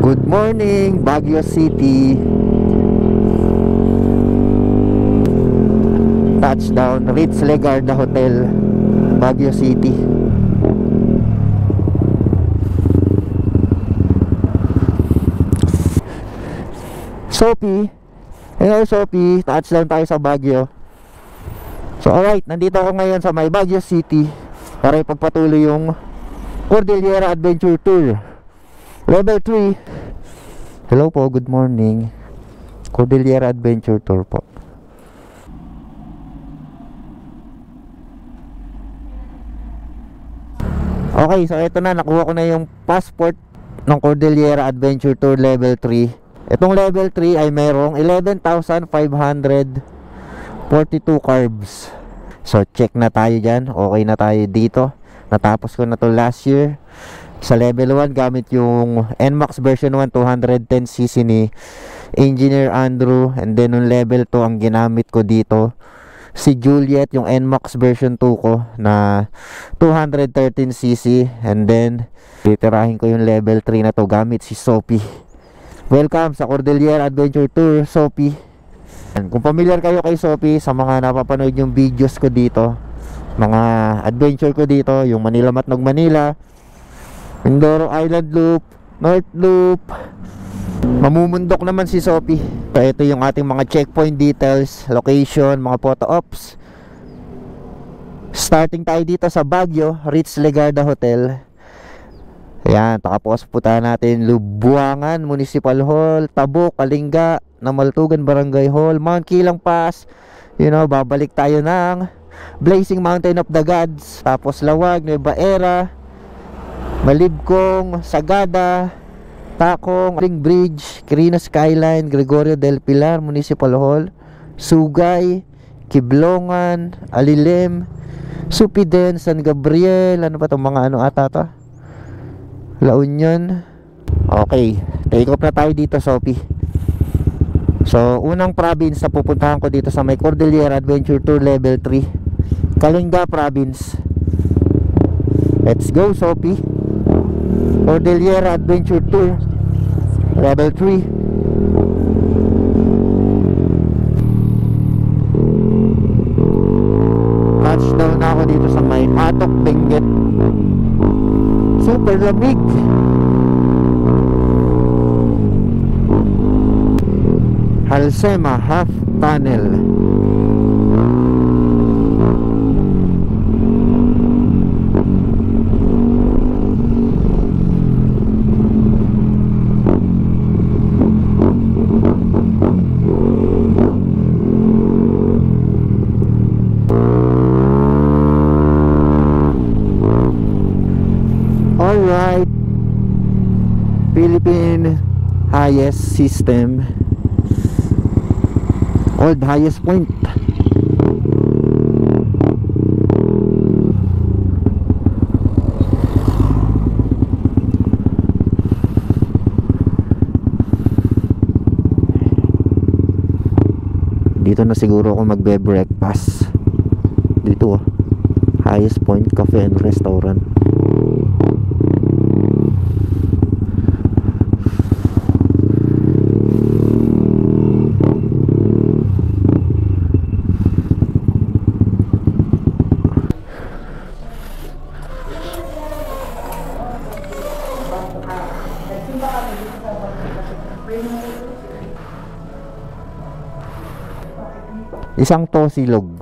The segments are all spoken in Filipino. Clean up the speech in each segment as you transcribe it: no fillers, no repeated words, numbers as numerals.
Good morning, Baguio City. Touchdown, Ritz Legarda Hotel, Baguio City. Sophie, hello Sophie, touchdown tayo sa Baguio. So alright, nandito ako ngayon sa may Baguio City para ipagpatuloy yung Cordillera Adventure Tour Level 3. Hello po, good morning. Cordillera Adventure Tour po. Okay, so ito na, nakuha ko na yung passport ng Cordillera Adventure Tour Level 3. Itong Level 3 ay mayroong 11,542 carbs. So check na tayo dyan, okay na tayo dito. Natapos ko na to last year. Sa level 1 gamit yung NMAX version 1 210cc ni Engineer Andrew. And then yung level 2 ang ginamit ko dito si Juliet, yung NMAX version 2 ko na 213cc. And then titirahin ko yung level 3 na to gamit si Sophie. Welcome sa Cordillera Adventure Tour, Sophie. And kung familiar kayo kay Sophie sa mga napapanood yung videos ko dito, mga adventure ko dito, yung Manila Matnog Manila, Mindoro Island Loop, North Loop, mamumundok naman si Sophie. So ito yung ating mga checkpoint details, location, mga photo ops. Starting tayo dito sa Baguio, Ritz Legarda Hotel. Ayan, tapos punta natin Lubuangan Municipal Hall, Tabuk, Kalinga, Namaltugan Barangay Hall, Mount Kilang Pass. Babalik tayo ng Blazing Mountain of the Gods, tapos Lawag, Nueva Era, Malibkong, Sagada, Takong, Ring Bridge, Quirino Skyline, Gregorio del Pilar Municipal Hall, Sugay, Kiblongan, Alilim, Supiden, San Gabriel, ano pa itong mga ano ata to? La Union. Okay, take off na tayo dito, Sophie. So, unang province na pupuntahan ko dito sa may Cordillera Adventure Tour Level 3, Kalinga Province. Let's go, Sophie. Cordillera Adventure Tour Level 3. Touchdown na ako dito sa may Atok, Benguet. Super lamig. Halsema Half Tunnel. Alright, Philippine highest system, old highest point. Dito na siguro ako magbe-breakfast. Dito highest point cafe and restaurant. Isang tosilog.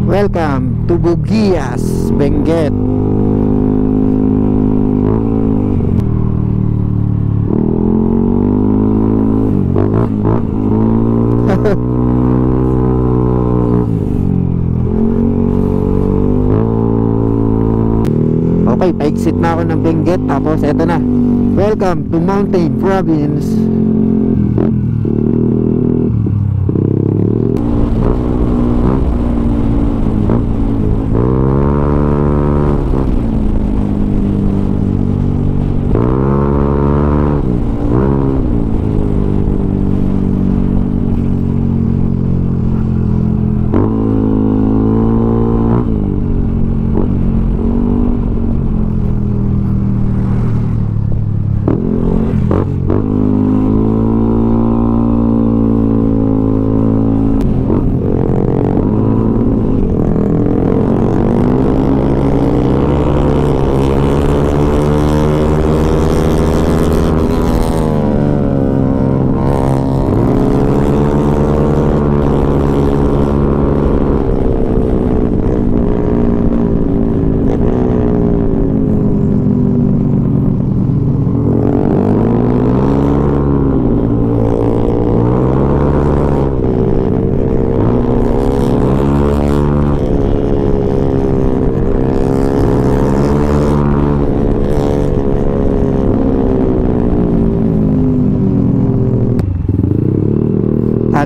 Welcome to Bugias, Benguet. Okay, pa-exit na ako ng Benguet. Tapos eto na. Welcome to Mountain Province.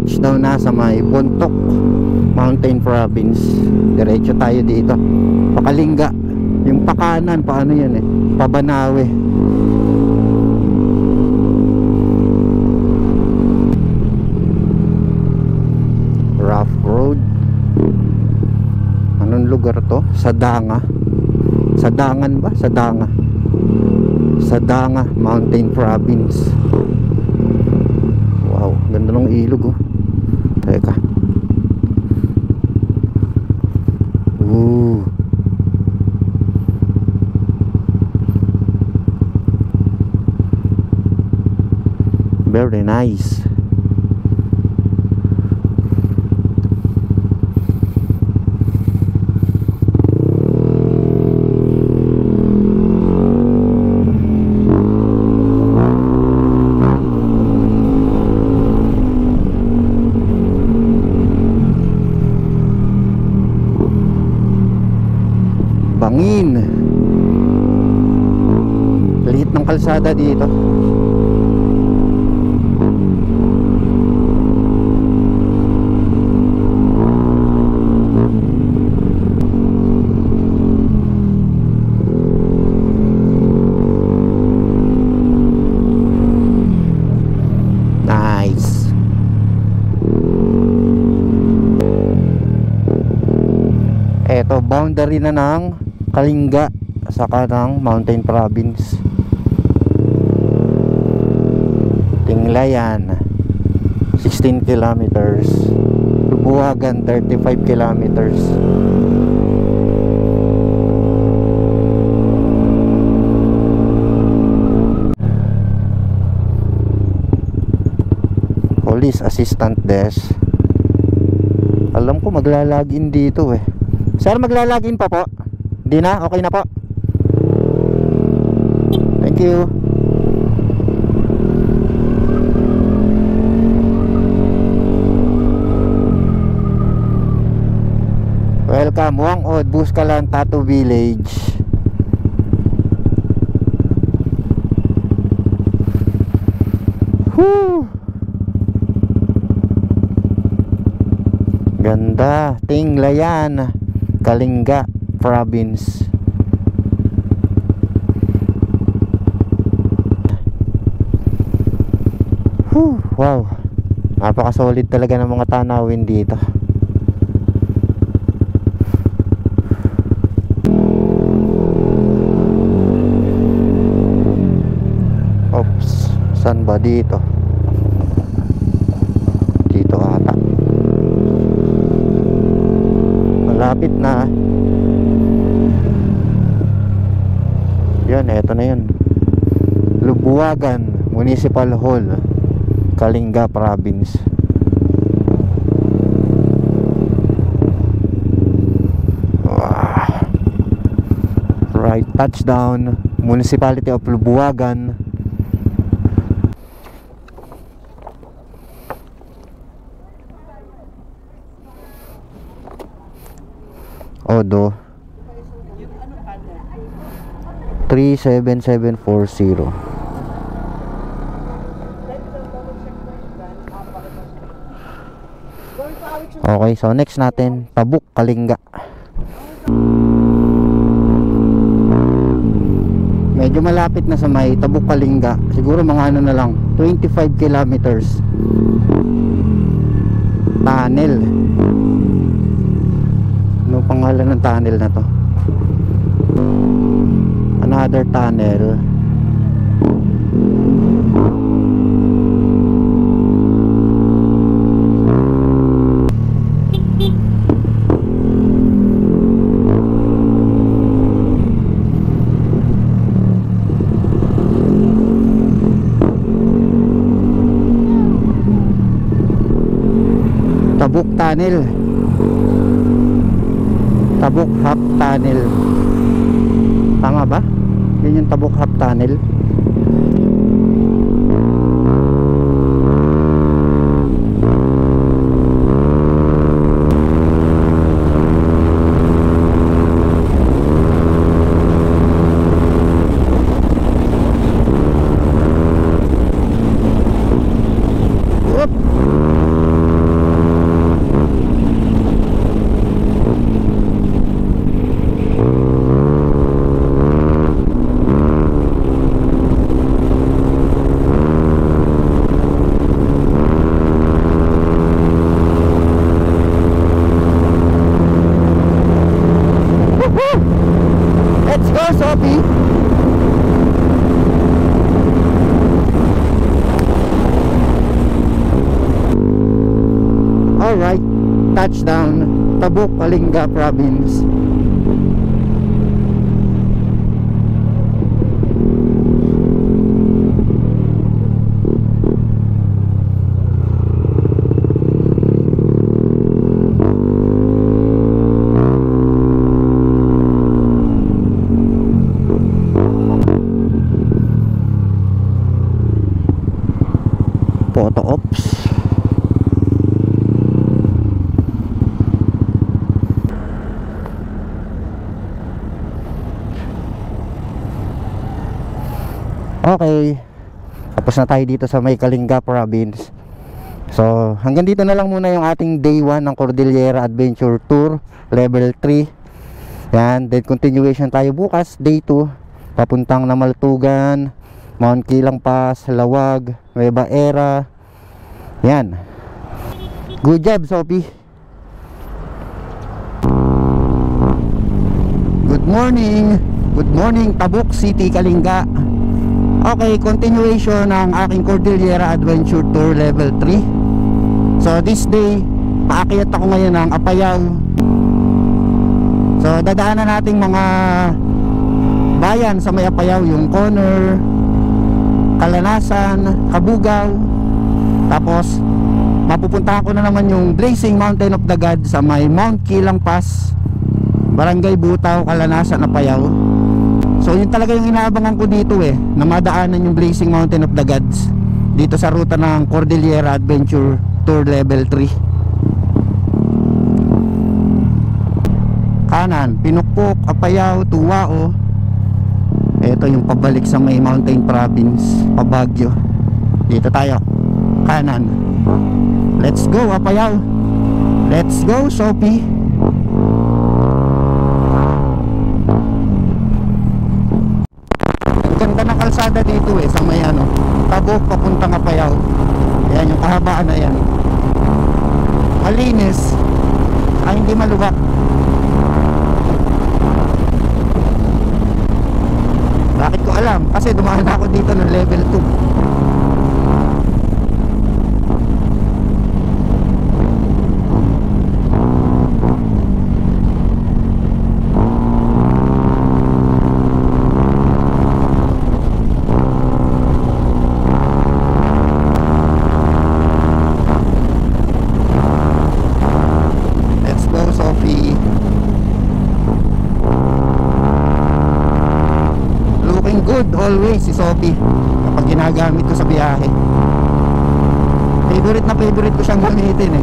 touchdown na sa may Bontoc Mountain Province. Diretso tayo dito Pakalingga. Yung pakanan, paano yan eh, Pabanawe. Rough road. Anong lugar to? Sadanga. Sadangan ba? Sadanga Mountain Province. Wow, ganda ng ilog oh. Teka. Ooh. Very nice. Bangin. Liit ng kalsada dito. Nice. Eto, boundary na ng Kalinga saka ng Mountain Province. Tinglayan 16 kilometers, Lubuagan 35 kilometers. Police Assistant Desk. Alam ko maglalagin dito eh. Sir, maglalagin pa po? Di na? Okay na po. Thank you. Welcome, Wangod, Buskalan, Tattoo Village. Whew. Ganda. Tinglayan, Kalinga Province. Whew, wow, napaka-solid talaga ng mga tanawin dito. Oops, saan ba dito? Dito ata. Malapit na. Yan, eto na yun. Lubuagan Municipal Hall, Kalinga Province. Right touchdown, Municipality of Lubuagan. Odo 37740. Okay, so next natin Tabuk, Kalinga. Medyo malapit na sa may Tabuk, Kalinga. Siguro mga ano na lang, 25 kilometers. Tunnel. Ano pangalan ng tunnel na to? Another tunnel. Tabuk Tunnel. Tabuk Half Tunnel. Tama ba? Yan yung Tabuk Half Tunnel. Oop. Let's go, Sophie! Alright, touchdown, Tabuk, Kalinga Province. Photo ops. Okay, tapos na tayo dito sa may Kalinga Province. So hanggang dito na lang muna yung ating day 1 ng Cordillera Adventure Tour Level 3. Yan, then continuation tayo bukas, day 2, papuntang Namaltugan, Mount Kilang Pass, Lawag, Nueva Era. Yan. Good job, Sophie. Good morning. Good morning, Tabuk City, Kalinga. Okay, continuation ng aking Cordillera Adventure Tour Level 3. So this day, paakyat ako ngayon ng Apayao. So dadaanan nating mga bayan sa may Apayao, yung Conner, Kalanasan, Kabugaw. Tapos mapupuntahan ko na naman yung Blazing Mountain of the God sa may Mount Kilang Pass, Barangay Butaw, Kalanasan, Apayao. So yun talaga yung inaabangan ko dito na madaanan yung Blazing Mountain of the Gods dito sa ruta ng Cordillera Adventure Tour Level 3. Kanan, Pinukpok, Apayao, Tuwao. Ito yung pabalik sa may Mountain Province, Pabagyo. Dito tayo, kanan. Let's go, Apayao. Let's go, Sophie. Ganda ng kalsada dito sa may Tabuk papuntang Apayao. Ayan yung kahabaan na yan. Malinis, hindi malubak. Bakit ko alam? Kasi dumaan ako dito ng level 2. Good always si Sophie kapag ginagamit ko sa biyahe. Favorite ko siyang gamitin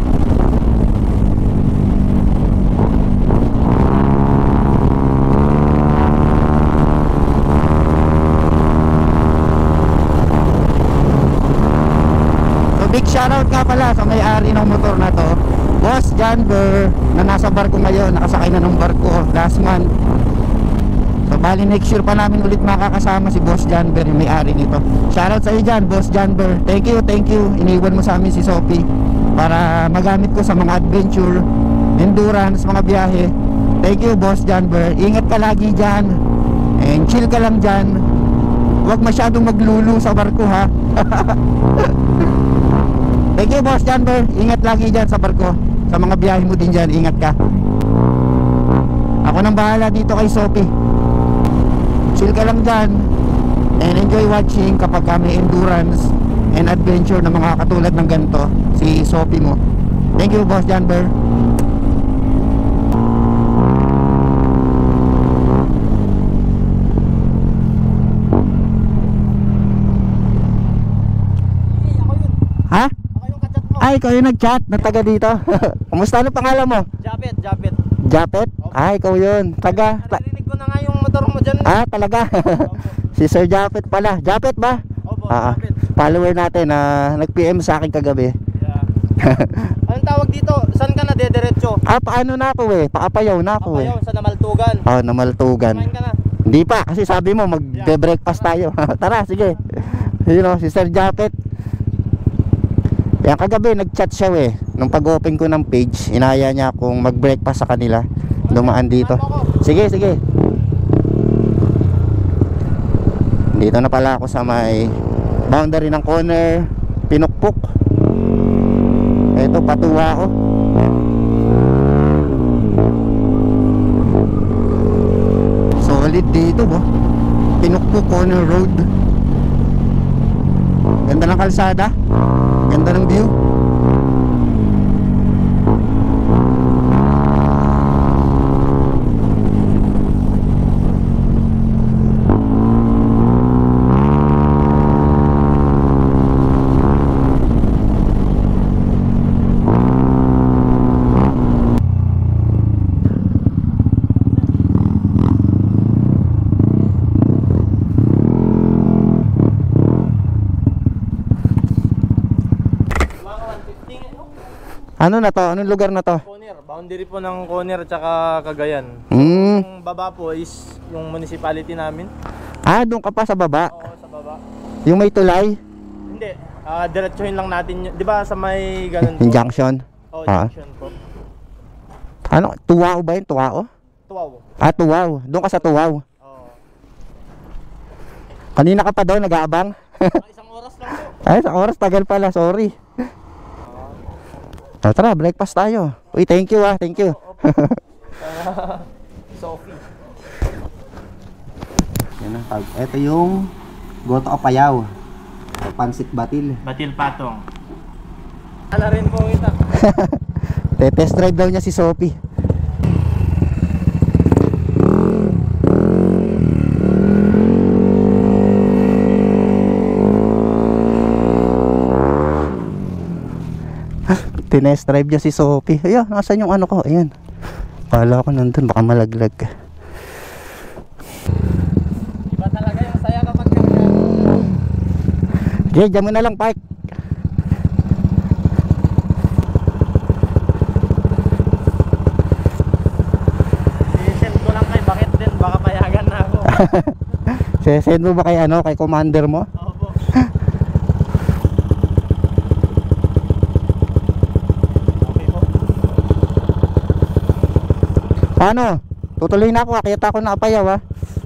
So big shoutout nga pala sa may-ari ng motor na to, Boss Janber, na nasa barko ngayon, nakasakay na ng barko last month. So bali next year pa namin ulit makakasama si Boss Janber, yung may-ari nito. Shoutout sa iyo dyan, Boss Janber. Thank you. Iniwan mo sa amin si Sophie para magamit ko sa mga adventure, endurance, mga biyahe. Thank you, Boss Janber. Ingat ka lagi dyan and chill ka lang dyan. Huwag masyadong maglulu sa barko, ha. Thank you, Boss Janber. Ingat lagi dyan sa barko. Sa mga biyahe mo din dyan, ingat ka. Ako nang bahala dito kay Sophie. Chill ka lang dyan and enjoy watching kapag may endurance and adventure na mga katulad ng ganito, si Sophie mo. Thank you, Boss Janber. Ha? Ay, ikaw yung nag-chat na taga dito. Kumusta, ano pangalan mo? Japet. Japet? Ay, ikaw yun. Taga Narinig ko na nga yung motor mo dyan. talaga. Si Sir Japet pala. Japet ba? Opo, Japet. Follower natin na nag-PM sa akin kagabi. Yeah. Anong tawag dito? Saan ka na dediretso? Paano na ako Pakapayaw na ako Apayaw, sa Namaltugan. Namaltugan. Kumain ka na? Hindi pa, kasi sabi mo magbe-breakfast tayo. Tara, sige. Si Sir Japet. Yan, kagabi nag-chat siya nung pag-open ko ng page, inaya niya akong mag-breakfast sa kanila. Dumaan dito. Sige. Dito na pala ako sa may boundary ng corner Pinukpok. Eto, patuwa ako. Solid dito mo. Pinukpok corner road. Ganda ng kalsada. Ganda ng view. Ano na to? Anong lugar na to? Conner, boundary po ng Conner tsaka Cagayan. Mm. Yung baba po is yung municipality namin. Ah, doon ka pa sa baba? Oo, sa baba. Yung may tulay? Hindi, diretsuhin lang natin yun. Di ba sa may ganun po? Yung junction? Oo, Ah. junction po. Ano? Tuwao ba yun? Tuwao? Tuwaw. Ah, Tuwao. Doon ka sa Tuwao. Oo. Kanina ka pa daw nag-aabang? Isang oras lang po. Ay, sa oras tagal pala. Sorry. Tara, breakfast tayo. Uy, thank you ah. Thank you. Sophie. Yan ang tawag. Ito yung goto o payaw. O pansit batil. Batil patong. Ala rin po kita. Test drive daw niya si Sophie. Tinest drive niya si Sophie. Ayan, nasan yung ano ko? Ayan. Kala ko nandun, baka malaglag. Iba talaga yung saya kapag karga. Okay, dyan mo na lang, park. I-send ko lang kay Bakit din, baka payagan na ako. Send mo ba kay ano, kay commander mo? Opo. Okay po. Paano? Tutuloy na ako, kaya ako naapayaw ha.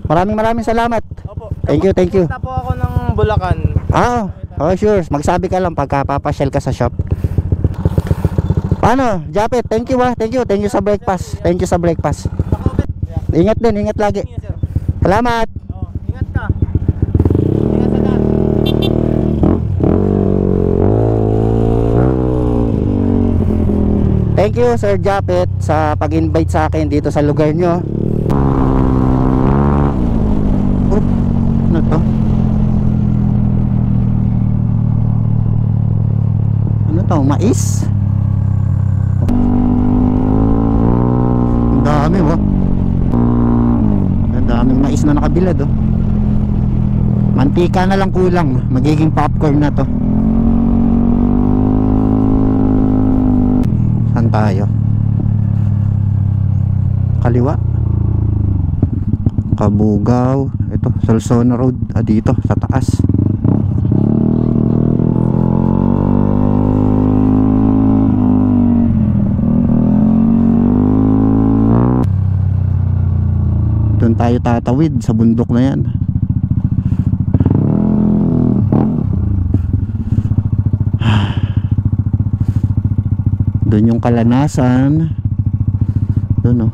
Maraming salamat. Opo. Thank you, thank you. Pupunta po ako ng Bulacan. Ah, oh sure. Magsabi ka lang pagka papasyal ka sa shop. Paano? Japet, thank you ah. Thank you sa breakfast. Thank you sa breakfast. Ingat din, ingat lagi. Sir. Salamat. Oh, ingat ka. Ingat sa daan. Thank you Sir Japet sa pag-invite sa akin dito sa lugar nyo. Oh, ano to? Ano to? Mais? Ang dami oh. Ang daming mais na nakabilad oh. Mantika na lang kulang. Magiging popcorn na to. Saan tayo? Kaliwa. Kabugaw. Ito, Salsona Road. Dito, sa taas. Doon tayo tatawid sa bundok na yan. Doon yung Kalanasan. Doon oh.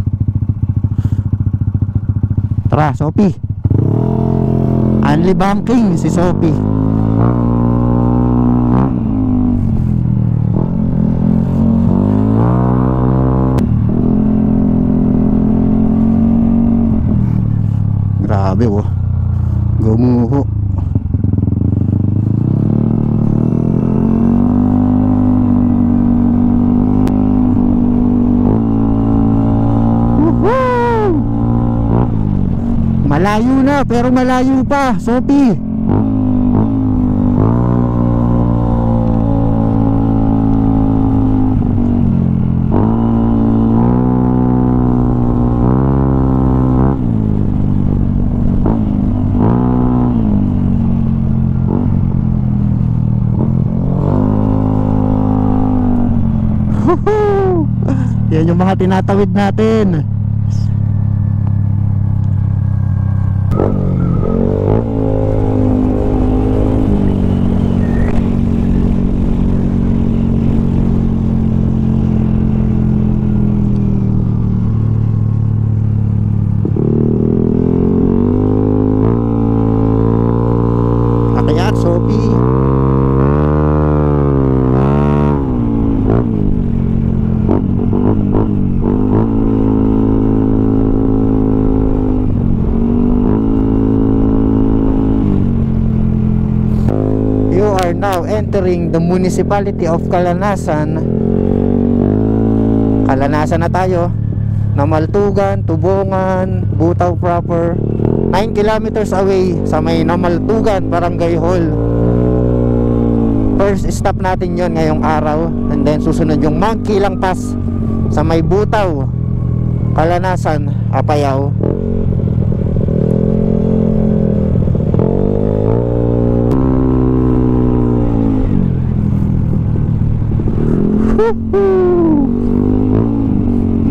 Tara, Sophie. Only banking si Sophie. Grabe oh. Gumuho. Malayo na, pero malayo pa, Sophie. Yan yung mga tinatawid natin. now entering the municipality of Calanasan. Calanasan na tayo. Namaltugan, Tubongan, Butaw proper. 9 kilometers away sa may Namaltugan Barangay Hall. First stop natin yon ngayong araw. And then susunod yung Mount Kilang Pass sa may Butaw, Calanasan, Apayao.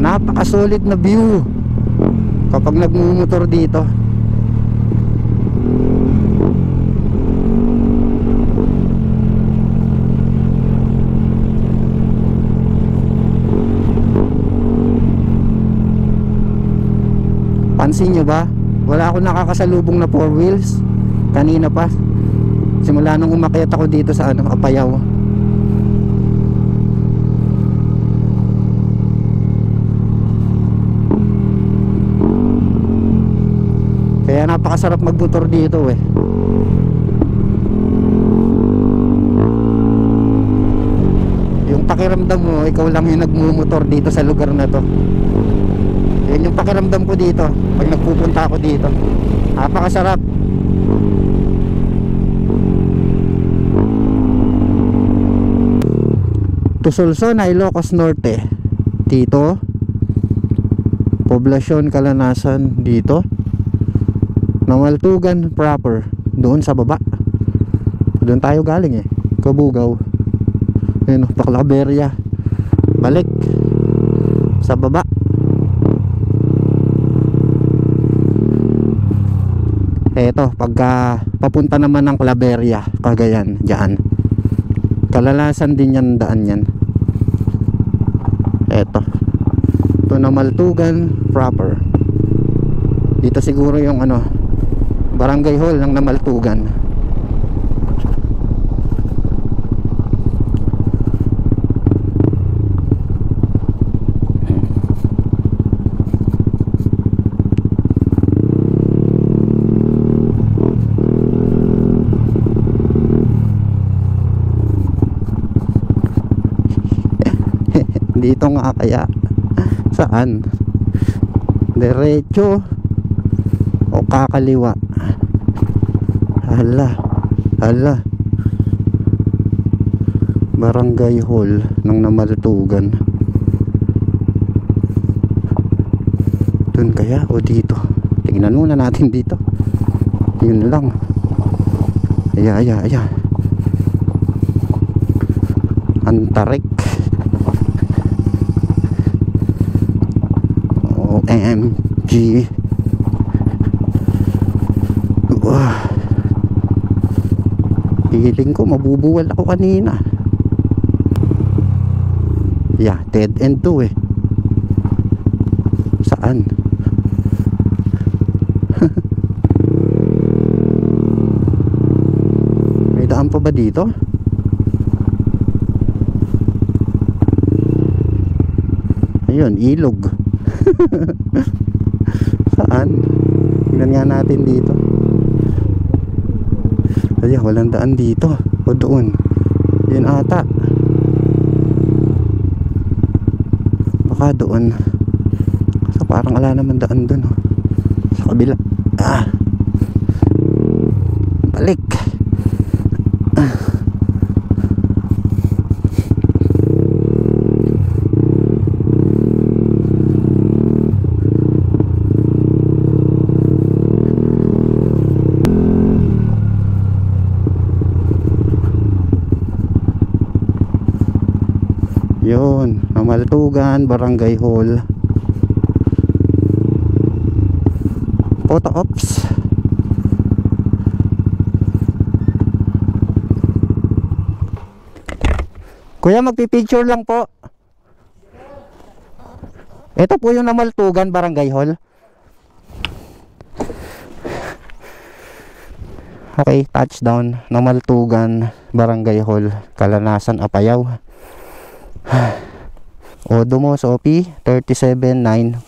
Napaka-solid na view kapag nagmumotor dito. Pansin nyo ba? Wala akong nakakasalubong na 4 wheels kanina pa, simula nung umakyat ako dito sa Apayao. Kaya napakasarap magmotor dito eh. Yung pakiramdam mo, ikaw lang yung nagmumotor dito sa lugar na to. Yan yung pakiramdam ko dito pag nagpupunta ako dito. Napakasarap. Tusulson, Ilocos Norte. Dito Poblasyon Calanasan dito. Namaltugan proper doon sa baba. Doon tayo galing eh, Kabugaw. Ayun, Paclaveria. Balik sa baba. Eto, pagka papunta naman ng Claveria, Cagayan, dyan. Calanasan din yan, daan yan. Eto, ito Namaltugan proper. Dito siguro yung Barangay Hall ng Namaltugan. Dito nga kaya? Saan? Diretso o kakaliwa? Hala, Barangay Hall ng Namaltugan. Doon kaya o dito? Tingnan muna natin dito. Yun lang. Aya. Antarik. OMG. Wow. Feeling ko mabubuwal ako kanina. Yeah, dead end to eh. Saan? May daan pa ba dito? Ayun, ilog. Saan? Tingnan nga natin dito. Ay, walang daan dito. O doon. Yun ata. Baka doon. So parang wala naman daan doon. Sa kabila. Balik. Yun, Namaltugan Barangay Hall. Photo ops. Kuya, magpipicture lang po. Ito po yung Namaltugan Barangay Hall. Okay, touchdown. Namaltugan Barangay Hall, Calanasan, Apayao. Odomos OP 37940.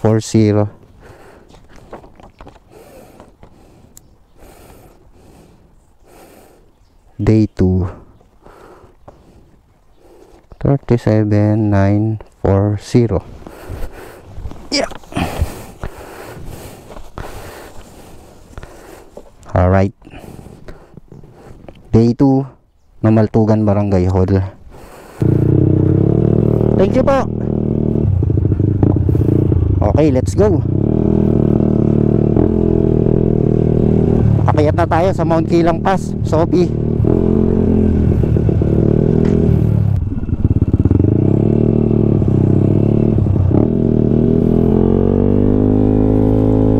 Day 2. 47,940. Yeah. Alright. Day 2 Mamaltugan Barangay Hall. Thank you po. Okay, let's go. Akayat na tayo sa Mount Kilang Pass, Sopi.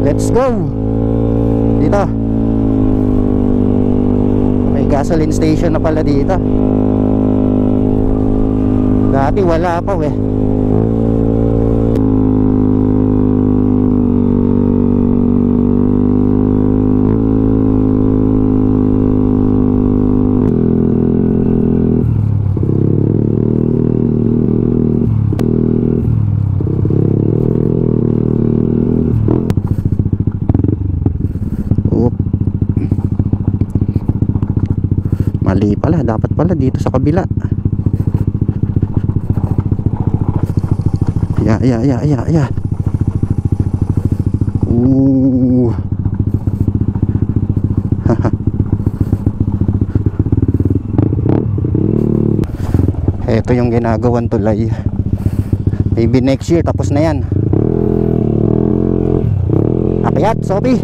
Let's go. Dito. May gasoline station na pala dito. Dati wala pa eh. Mali pala, dapat pala dito sa kabila. Yeah. Ooh. Ito yung ginagawan tulay. Maybe next year tapos na yan. Akyat, Sobi.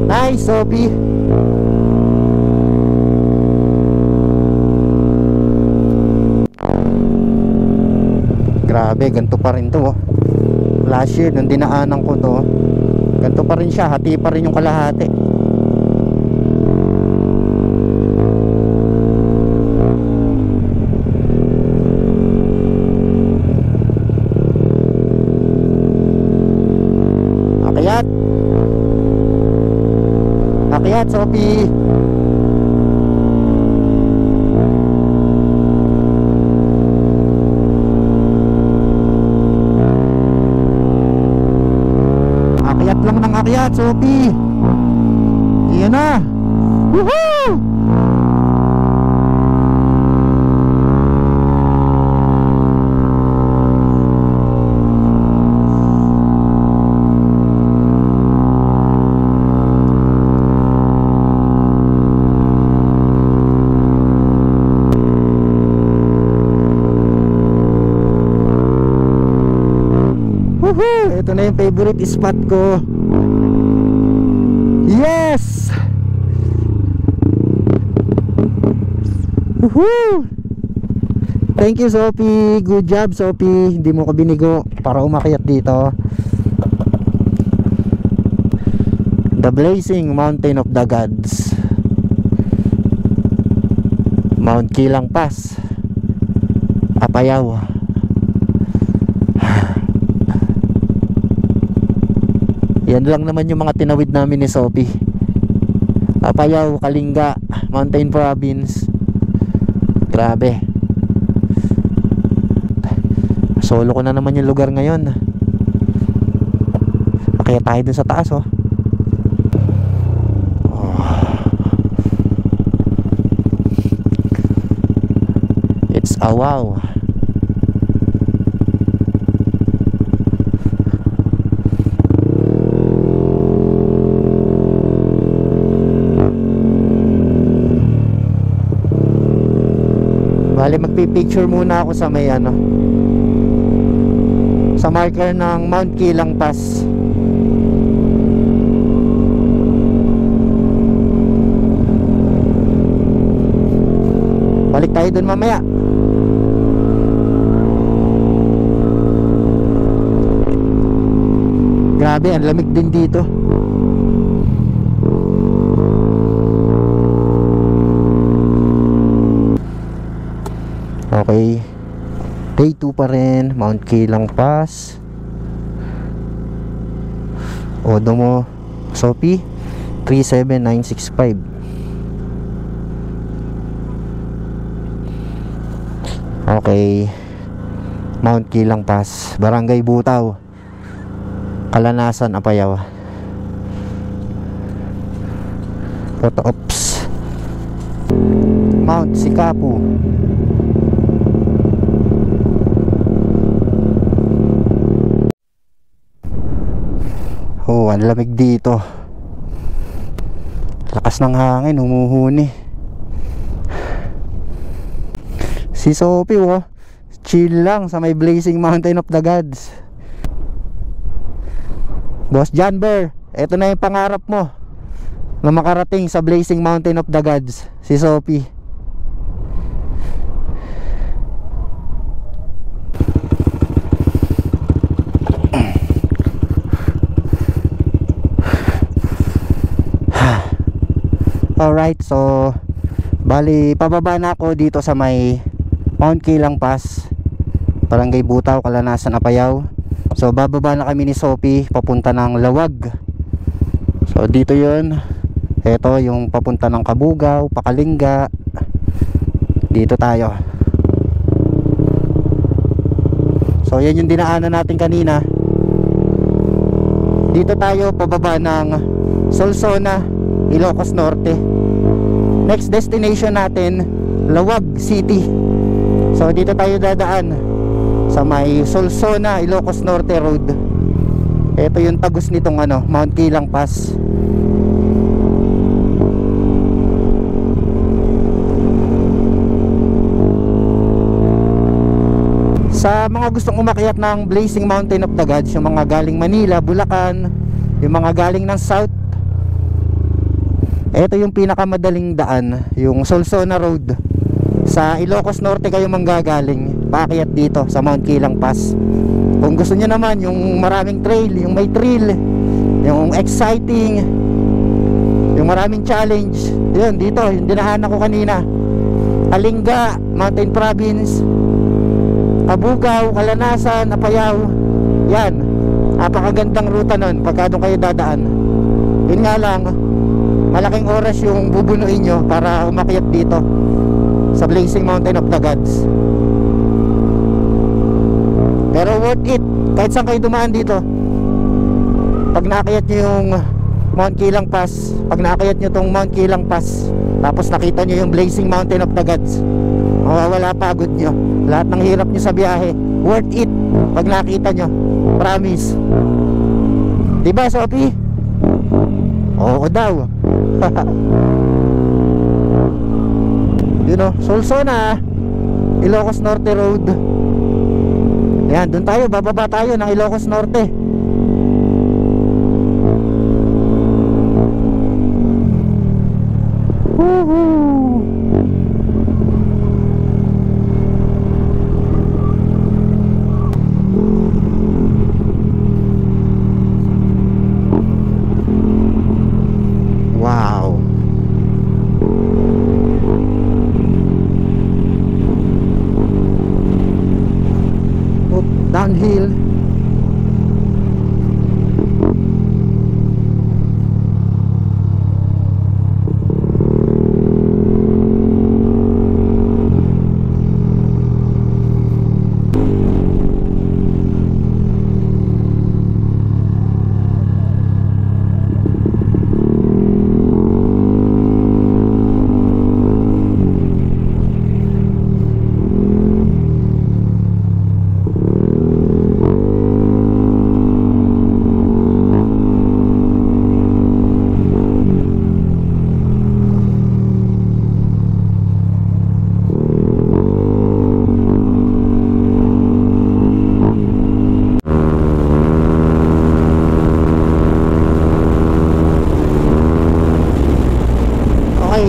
Nice, Sophie. Grabe, ganito pa rin to. Last year, nung dinaanan ko to, ganito pa rin siya, hati pa rin yung kalahati. Akyat, Sophie. Akyat lang ng akyat, Sophie. Iyan na. Woohoo! Ito na yung favorite spot ko. Yes! Woohoo! Thank you, Sophie. Good job, Sophie. Hindi mo ko binigo para umakyat dito. The Blazing Mountain of the Gods, Mount Kilang Pass, Apayao. Yan lang naman yung mga tinawid namin ni Sophie. Apayao, Kalinga, Mountain Province. Grabe. Solo ko na naman yung lugar ngayon. Kaya tayo dun sa taas, oh. It's a wow. Bali, magpipicture muna ako sa may sa marker ng Mount Kilang Pass. Balik tayo dun mamaya. Grabe, ang lamig din dito. Okay. Day 2 pa rin, Mount Kilang Pass. Odomo Sopi 37965. Okay. Mount Kilang Pass, Barangay Butaw, Kalanasan, Apayao. Photo ops. Mount Sikapu. Oh, ang lamig dito. Lakas ng hangin, humuhuni. Si Sophie, oh, chill lang sa may Blazing Mountain of the Gods. Boss Janber, eto na yung pangarap mo na makarating sa Blazing Mountain of the Gods. Si Sophie. Alright, so bali pababa na ako dito sa may Mount Kilang Pass, Barangay Butaw, Kalanasan, Apayao. So bababa na kami ni Sophie papunta ng Lawag. So dito yun. Ito yung papunta ng Kabugaw, Pakalinga. Dito tayo. So yan yung dinaanan natin kanina. Dito tayo pababa ng Solsona, Ilocos Norte. Next destination natin, Lawag City. So dito tayo dadaan sa may Solsona, Ilocos Norte Road. Ito yung tagos nitong Mount Kilang Pass. Sa mga gustong umakyat ng Blazing Mountain of the Gods, yung mga galing Manila, Bulacan, yung mga galing ng South, ito yung pinakamadaling daan, yung Solsona Road. Sa Ilocos Norte kayo manggagaling, paakyat dito sa Mount Kilang Pass. Kung gusto nyo naman yung maraming trail, yung may thrill, yung exciting, yung maraming challenge, yun dito, yung dinahanan ko kanina. Kalinga, Mountain Province, Kabugaw, Kalanasan, Apayao. Yan, napakagandang ruta nun pagka doon kayo dadaan. Yun nga lang, malaking oras yung bubunuin nyo para umakyat dito sa Blazing Mountain of the Gods. Pero worth it kahit saan kayo dumaan dito. Pag naakyat nyo yung Mount Kilang Pass, pag naakyat nyo tong Mount Kilang Pass, tapos nakita nyo yung Blazing Mountain of the Gods, mawawala pagod nyo. Lahat ng hirap nyo sa biyahe, worth it pag nakita nyo. Promise. Diba, Sophie? Oo daw. You know, Solsona, Ilocos Norte Road. Yan, dun tayo, bababa tayo ng Ilocos Norte. Woohoo! Wow. Up, downhill.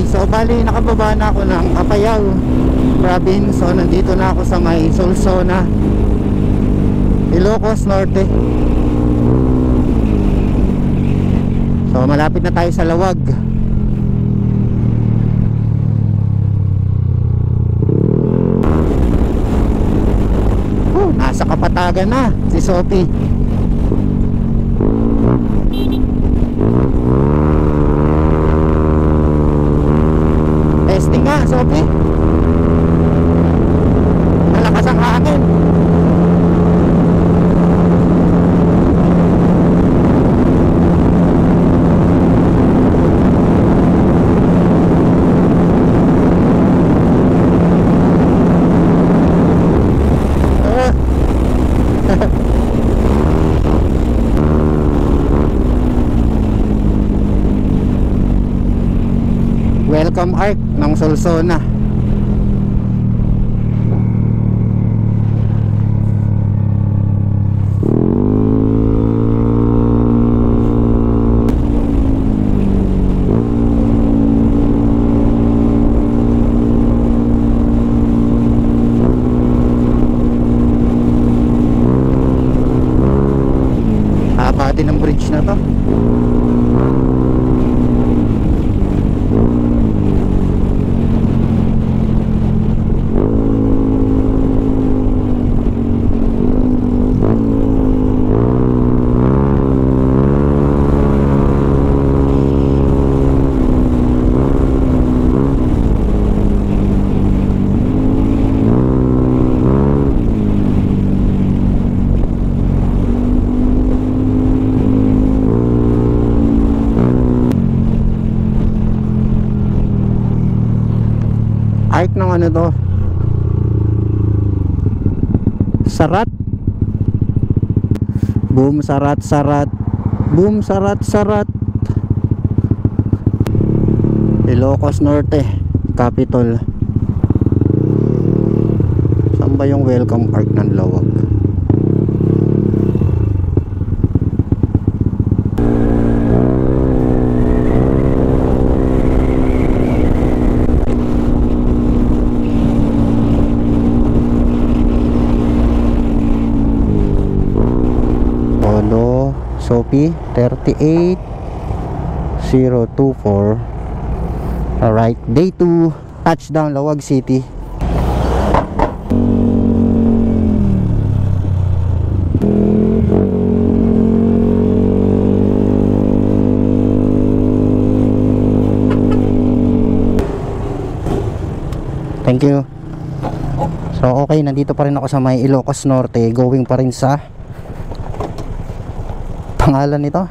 So bali nakababa na ako ng Apayao Province. So nandito na ako sa may Solsona, Ilocos Norte. So malapit na tayo sa Lawag. Nagtataga na si Sophie. Testing nga, Sophie. Malakas ang hangin. Welcome arc ng Solsona. Haba din ang bridge na to. Arc ng ano to, Sarat. Boom Sarat Sarat, boom Sarat Sarat. Ilocos Norte Capital. Saan ba yung welcome arc ng Lawag? Sophie 38024. Alright, day 2, touchdown Lawag City. Thank you. So okay, nandito pa rin ako sa may Ilocos Norte, going pa rin sa pangalan nito,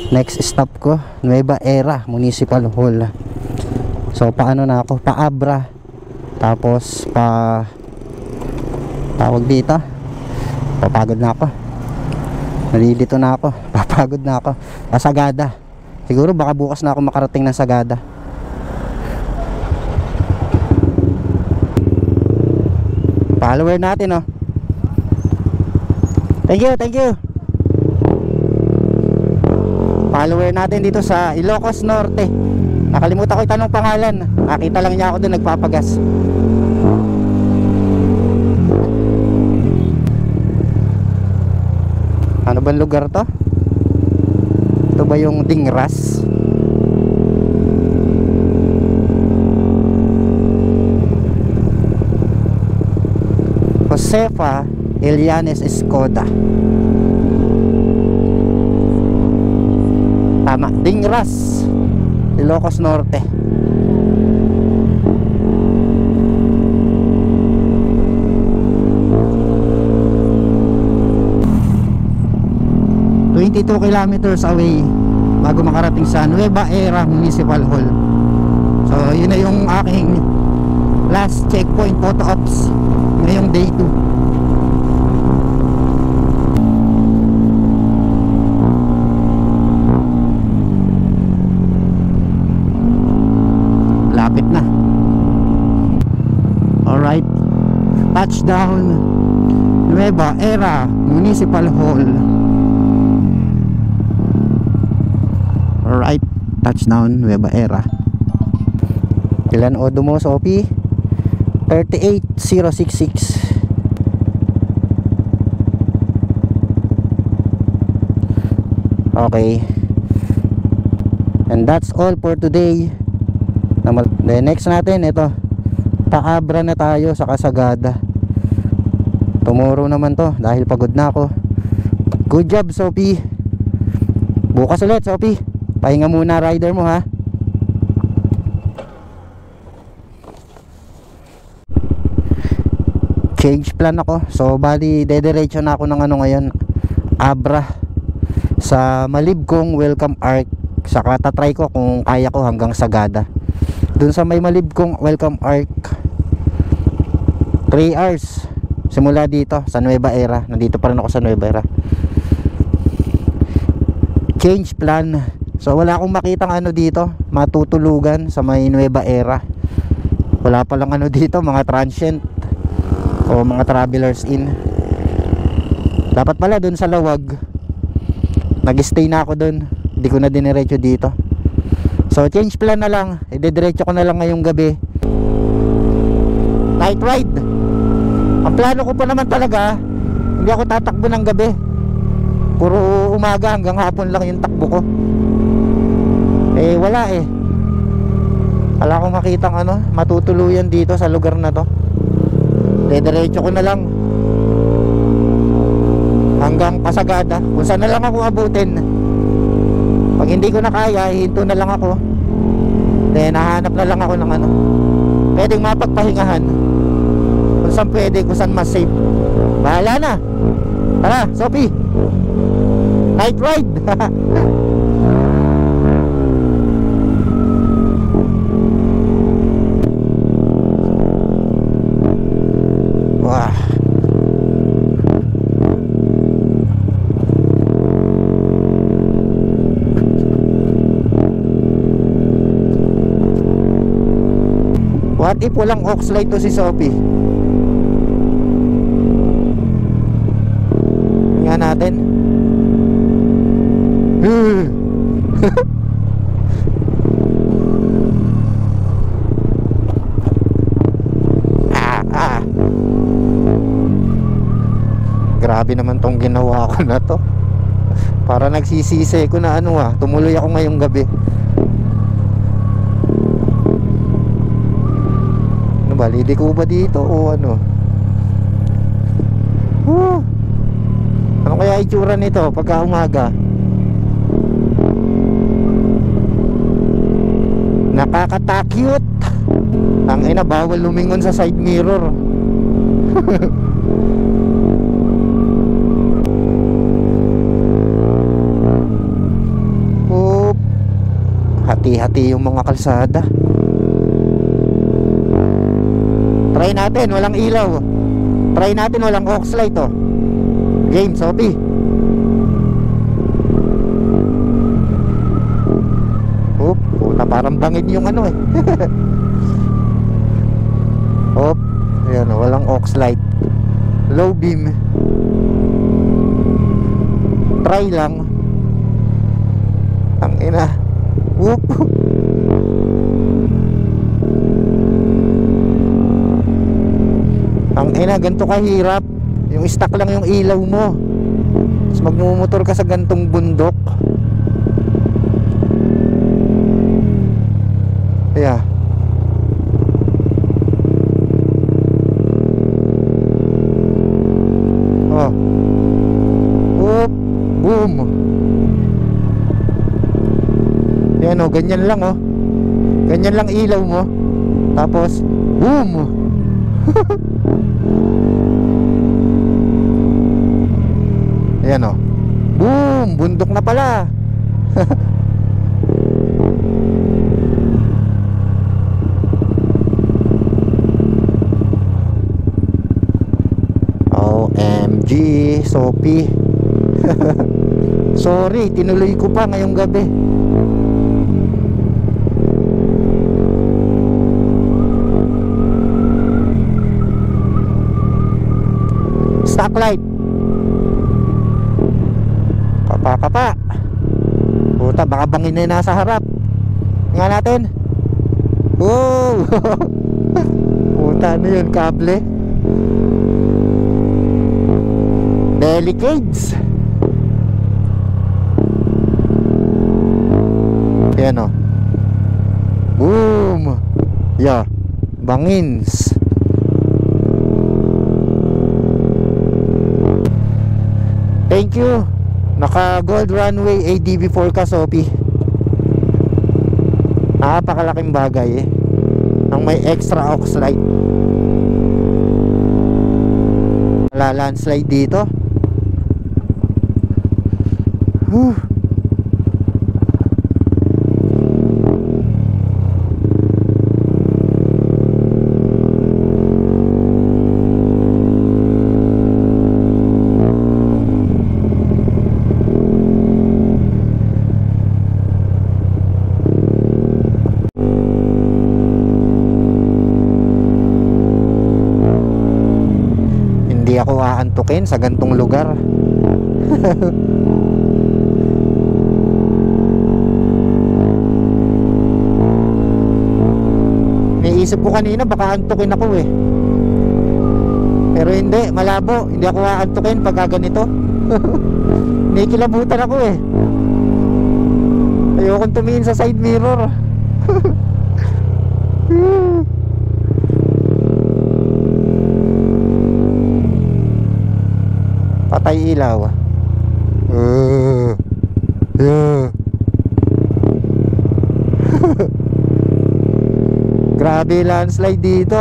next stop ko, Nueva Era Municipal Hall. So paano na ako, pa Abra, tapos pa tawag dito, papagod na ako, nalilito na ako, papagod na ako, Sagada. Siguro baka bukas na ako makarating ng Sagada. Follower natin, oh. Thank you, thank you. Follower natin dito sa Ilocos Norte. Nakalimutan ko itanong pangalan. Nakita lang niya ako doon nagpapagas. Ano bang lugar to? Ito ba yung Dingras? Josefa Elianes Escoda. Tama, Dingras, Ilocos Norte. ...22 kilometers away bago makarating sa Nueva Era Municipal Hall. So yun na yung aking last checkpoint photo ops ngayong day 2. Lapit na. Alright, touchdown Nueva Era Municipal Hall. Alright, touchdown Nueva Era. Ilan odo mo, Sophie? 38066. Okay, and that's all for today. The next natin, ito, pa Abra na tayo sa Sagada. Tomorrow naman to dahil pagod na ako. Good job, Sophie. Bukas ulit, Sophie. Pahinga muna rider mo, ha. Change plan ako. So bali dediretso na ako ng ano ngayon, Abra sa Malibkong Welcome Arc. Saka tatry ko kung kaya ko hanggang Sagada. Dun sa may Malibkong Welcome Arc 3 hours simula dito sa Nueva Era. Nandito pa rin ako sa Nueva Era. Change plan. So wala akong makitang ano dito, matutulugan sa may Nueva Era. Wala pa lang ano dito, mga transient o mga travelers in. Dapat pala dun sa Lawag, nag-stay na ako dun, hindi ko na diniretso dito. So change plan na lang, idediretso ko na lang ngayong gabi. Night ride. Ang plano ko pa naman talaga, hindi ako tatakbo ng gabi, puro umaga hanggang hapon lang yung takbo ko. Eh wala eh, wala akong makitang ano, matutuluyan dito sa lugar na to. Dediretso ko na lang hanggang Pasagada, kung saan na lang ako abutin. Pag hindi ko na kaya, hinto na lang ako. Then hahanap na lang ako ng ano, pwedeng mapagpahingahan. Kung saan pwede, kung saan mas safe. Bahala na. Tara, Sophie, night ride. Wah. What if walang Oxlide to si Sophie? Nga natin. Grabe naman tong ginawa ko na to. Para nagsisisi ko na ano tumuloy ako ngayong gabi. Ano ba, lidi ko ba dito o ano? Ano kaya itsura nito pagka umaga? Nakakatakyot. Ang ina, bawal lumingon sa side mirror. Hati-hati yung mga kalsada. Try natin walang ilaw. Try natin walang Oxlide to. Game, Sophie. Puta, parang bangin yung ano eh. Ayan, walang Oxlide. Low beam. Try lang. Ang ina. Whoop. Ang ina, ganito kahirap. Yung stock lang yung ilaw mo, tapos magmumotor ka sa gantong bundok. Yeah. Oh. Whoop. Boom. Yan ganyan lang ganyan lang ilaw mo, tapos boom. Ayan boom, bundok na pala. OMG, Sophie. Sorry, tinuloy ko pa ngayong gabi. Stoplight. Kapa. Puta, baka bangin na nasa harap. Nga natin. Oh. Puta, ano yun, kable? Delicades. Ayan boom. Yeah, bangins. Thank you. Naka gold runway ADV4 ka, Sophie. Napakalaking bagay ang may extra aux light. Wala landslide dito. Hindi ako aantukin sa gantong lugar. Naisip ko kanina baka antukin ako eh. Pero hindi, malabo. Hindi ako aantukin pagka ganito. Nikilabutan ako eh. Ayokong tumingin sa side mirror. Patay ilaw. Grabe landslide dito.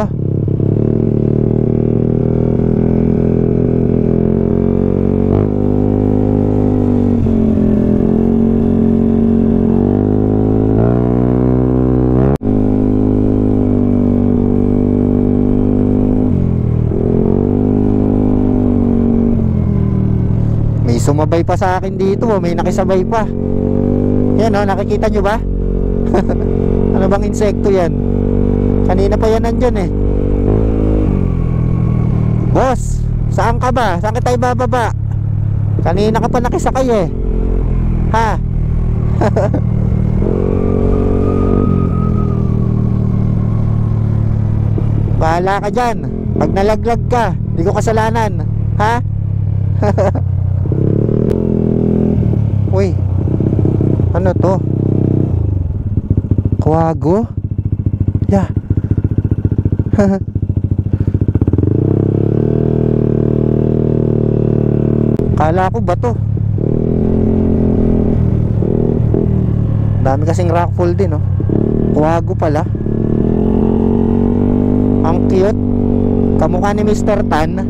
May sumabay pa sa akin dito, may nakisabay pa. Yan oh, nakikita nyo ba? Ano bang insekto yan? Kanina pa yan nandyan eh. Boss, saan ka ba? Saan ka tayo bababa? Kanina ka pa nakisakay eh. Ha? Bahala ka dyan. Pag nalaglag ka, di ko kasalanan. Ha? Uy, ano to? Kuwago? Yeah. Kala ko ba to? Dami kasing rockfall din, oh. Kuwago pala. Ang cute. Kamukha ni Mr. Tan.